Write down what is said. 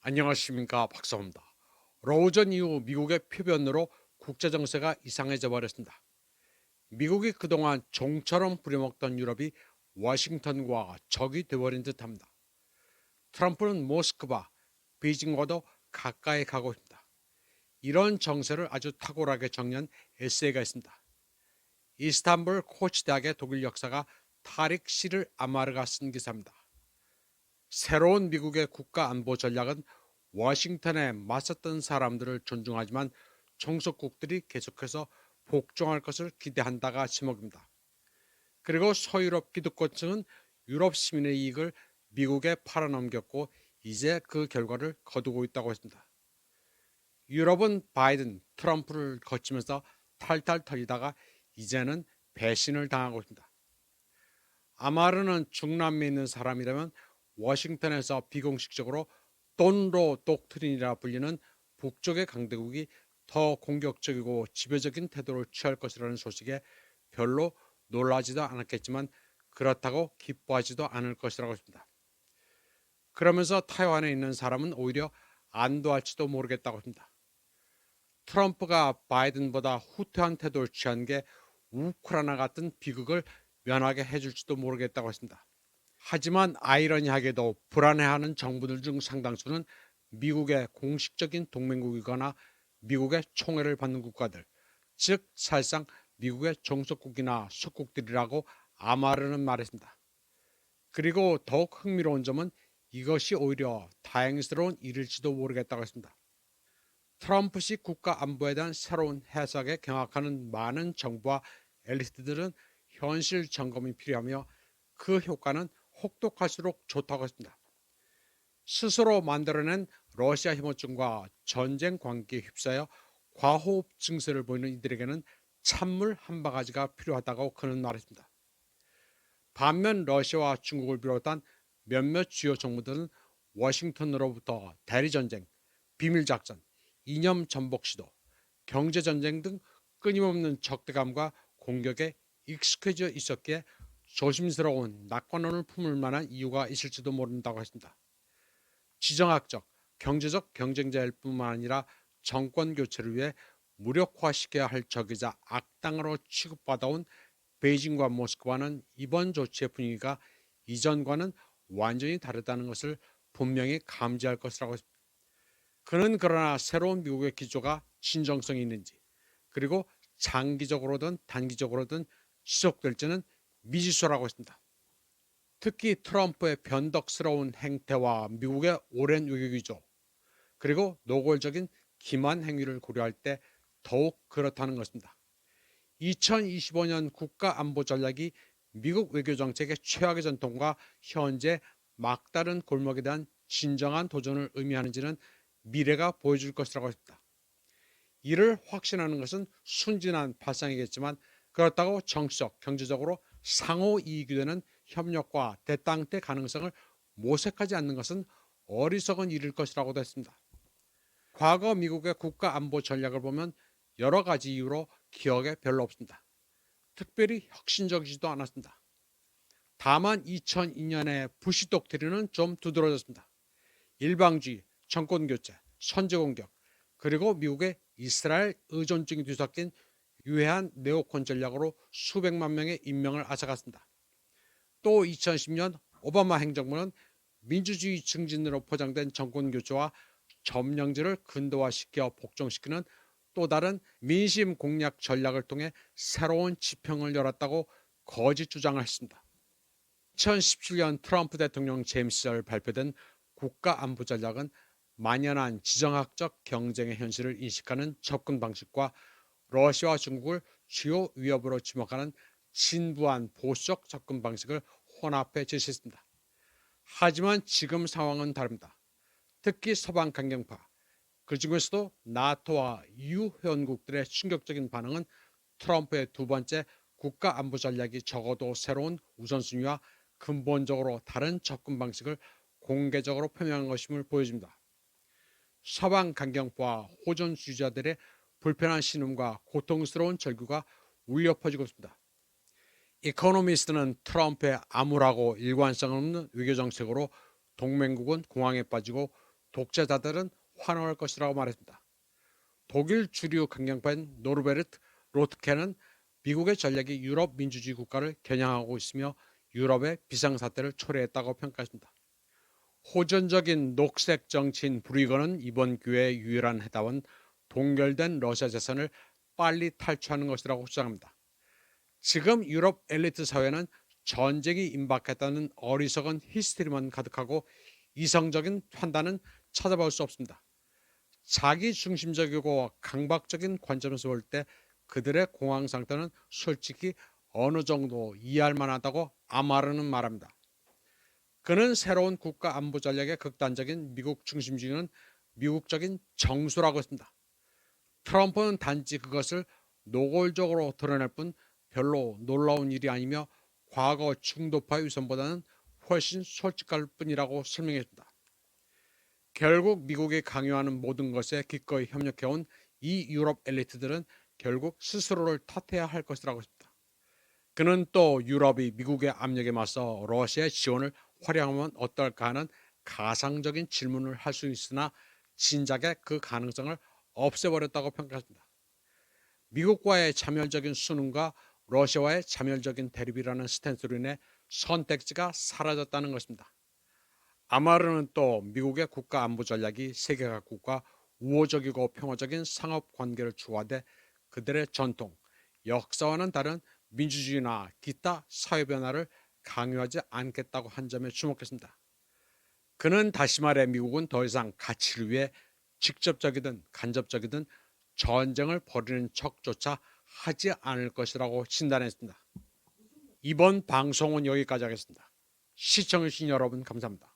안녕하십니까, 박사입니다. 로전 이후 미국의 표변으로 국제정세가 이상해져 버렸습니다. 미국이 그동안 종처럼 부려먹던 유럽이 워싱턴과 적이 되어버린 듯합니다. 트럼프는 모스크바, 베이징과도 가까이 가고 있습니다. 이런 정세를 아주 탁월하게 정리한 에세이가 있습니다. 이스탄불 코치 대학의 독일 역사가 타릭 시를 아마르가 쓴 기사입니다. 새로운 미국의 국가 안보 전략은 워싱턴에 맞섰던 사람들을 존중하지만 종속국들이 계속해서 복종할 것을 기대한다가 제목입니다. 그리고 서유럽 기득권층은 유럽 시민의 이익을 미국에 팔아넘겼고 이제 그 결과를 거두고 있다고 했습니다. 유럽은 바이든, 트럼프를 거치면서 탈탈 털리다가 이제는 배신을 당하고 있습니다. 아마르는 중남미에 있는 사람이라면 워싱턴에서 비공식적으로 돈로 독트린이라 불리는 북쪽의 강대국이 더 공격적이고 지배적인 태도를 취할 것이라는 소식에 별로 놀라지도 않았겠지만 그렇다고 기뻐하지도 않을 것이라고 했습니다. 그러면서 타이완에 있는 사람은 오히려 안도할지도 모르겠다고 합니다. 트럼프가 바이든보다 후퇴한 태도를 취한 게 우크라이나 같은 비극을 면하게 해줄지도 모르겠다고 했습니다. 하지만 아이러니하게도 불안해하는 정부들 중 상당수는 미국의 공식적인 동맹국이거나 미국의 총애를 받는 국가들, 즉 사실상 미국의 종속국이나 속국들이라고 아마르는 말했습니다. 그리고 더욱 흥미로운 점은 이것이 오히려 다행스러운 일일지도 모르겠다고 했습니다. 트럼프식 국가 안보에 대한 새로운 해석에 경악하는 많은 정부와 엘리트들은 현실 점검이 필요하며 그 효과는 혹독할수록 좋다고 했습니다. 스스로 만들어낸 러시아 혐오증과 전쟁 관계에 휩싸여 과호흡 증세를 보이는 이들에게는 찬물 한 바가지가 필요하다고 그는 말했습니다. 반면 러시아와 중국을 비롯한 몇몇 주요 정부들은 워싱턴으로부터 대리전쟁, 비밀작전, 이념 전복 시도, 경제전쟁 등 끊임없는 적대감과 공격에 익숙해져 있었기에 조심스러운 낙관론을 품을 만한 이유가 있을지도 모른다고 했습니다. 지정학적, 경제적 경쟁자일 뿐만 아니라 정권 교체를 위해 무력화시켜야 할 적이자 악당으로 취급받아온 베이징과 모스크바는 이번 조치의 분위기가 이전과는 완전히 다르다는 것을 분명히 감지할 것이라고 했습니다. 그는 그러나 새로운 미국의 기조가 진정성이 있는지 그리고 장기적으로든 단기적으로든 지속될지는 미지수라고 했습니다. 특히 트럼프의 변덕스러운 행태와 미국의 오랜 외교기조 그리고 노골적인 기만 행위를 고려할 때 더욱 그렇다는 것입니다. 2025년 국가안보 전략이 미국 외교정책의 최악의 전통과 현재 막다른 골목에 대한 진정한 도전을 의미하는지는 미래가 보여줄 것이라고 했습니다. 이를 확신하는 것은 순진한 발상이겠지만 그렇다고 정치적, 경제적으로 상호 이익이 되는 협력과 대땅대 가능성을 모색하지 않는 것은 어리석은 일일 것이라고도 했습니다. 과거 미국의 국가안보 전략을 보면 여러 가지 이유로 기억에 별로 없습니다. 특별히 혁신적이지도 않았습니다. 다만 2002년의 부시 독트린은 좀 두드러졌습니다. 일방주의, 정권교체, 선제공격, 그리고 미국의 이스라엘 의존증이 뒤섞인 유해한 네오콘 전략으로 수백만 명의 인명을 앗아갔습니다. 또 2010년 오바마 행정부는 민주주의 증진으로 포장된 정권교체와 점령지를 근대화시켜 복종시키는 또 다른 민심 공략 전략을 통해 새로운 지평을 열었다고 거짓 주장을 했습니다. 2017년 트럼프 대통령 재임 시절 발표된 국가안보 전략은 만연한 지정학적 경쟁의 현실을 인식하는 접근 방식과 러시아와 중국을 주요 위협으로 지목하는 진부한 보수적 접근 방식을 혼합해 제시했습니다. 하지만 지금 상황은 다릅니다. 특히 서방 강경파, 그 중에서도 나토와 EU 회원국들의 충격적인 반응은 트럼프의 두 번째 국가안보 전략이 적어도 새로운 우선순위와 근본적으로 다른 접근 방식을 공개적으로 표명한 것임을 보여줍니다. 서방 강경파와 호전주의자들의 불편한 신음과 고통스러운 절규가 울려 퍼지고 있습니다. 이코노미스트는 트럼프의 암울하고 일관성 없는 외교정책으로 동맹국은 공황에 빠지고 독재자들은 환호할 것이라고 말했습니다. 독일 주류 강경파인 노르베르트 로트케는 미국의 전략이 유럽 민주주의 국가를 겨냥하고 있으며 유럽의 비상사태를 초래했다고 평가했습니다. 호전적인 녹색 정치인 브리거는 이번 기회의 유일한 해답은 동결된 러시아 재산을 빨리 탈취하는 것이라고 주장합니다. 지금 유럽 엘리트 사회는 전쟁이 임박했다는 어리석은 히스테리만 가득하고 이성적인 판단은 찾아볼 수 없습니다. 자기 중심적이고 강박적인 관점에서 볼 때 그들의 공황 상태는 솔직히 어느 정도 이해할 만하다고 아마르는 말합니다. 그는 새로운 국가 안보 전략의 극단적인 미국 중심주의는 미국적인 정수라고 했습니다. 트럼프는 단지 그것을 노골적으로 드러낼 뿐 별로 놀라운 일이 아니며 과거 중도파의 위선보다는 훨씬 솔직할 뿐이라고 설명했습니다. 결국 미국이 강요하는 모든 것에 기꺼이 협력해온 이 유럽 엘리트들은 결국 스스로를 탓해야 할 것이라고 했습니다. 그는 또 유럽이 미국의 압력에 맞서 러시아의 지원을 활용하면 어떨까 하는 가상적인 질문을 할 수 있으나 진작에 그 가능성을 없애버렸다고 평가했습니다. 미국과의 자멸적인 순응과 러시아와의 자멸적인 대립이라는 스탠스로 인해 선택지가 사라졌다는 것입니다. 아마르는 또 미국의 국가 안보 전략이 세계 각국과 우호적이고 평화적인 상업 관계를 추구하되 그들의 전통, 역사와는 다른 민주주의나 기타 사회 변화를 강요하지 않겠다고 한 점에 주목했습니다. 그는 다시 말해 미국은 더 이상 가치를 위해 직접적이든 간접적이든 전쟁을 벌이는 척조차 하지 않을 것이라고 진단했습니다. 이번 방송은 여기까지 하겠습니다. 시청해주신 여러분 감사합니다.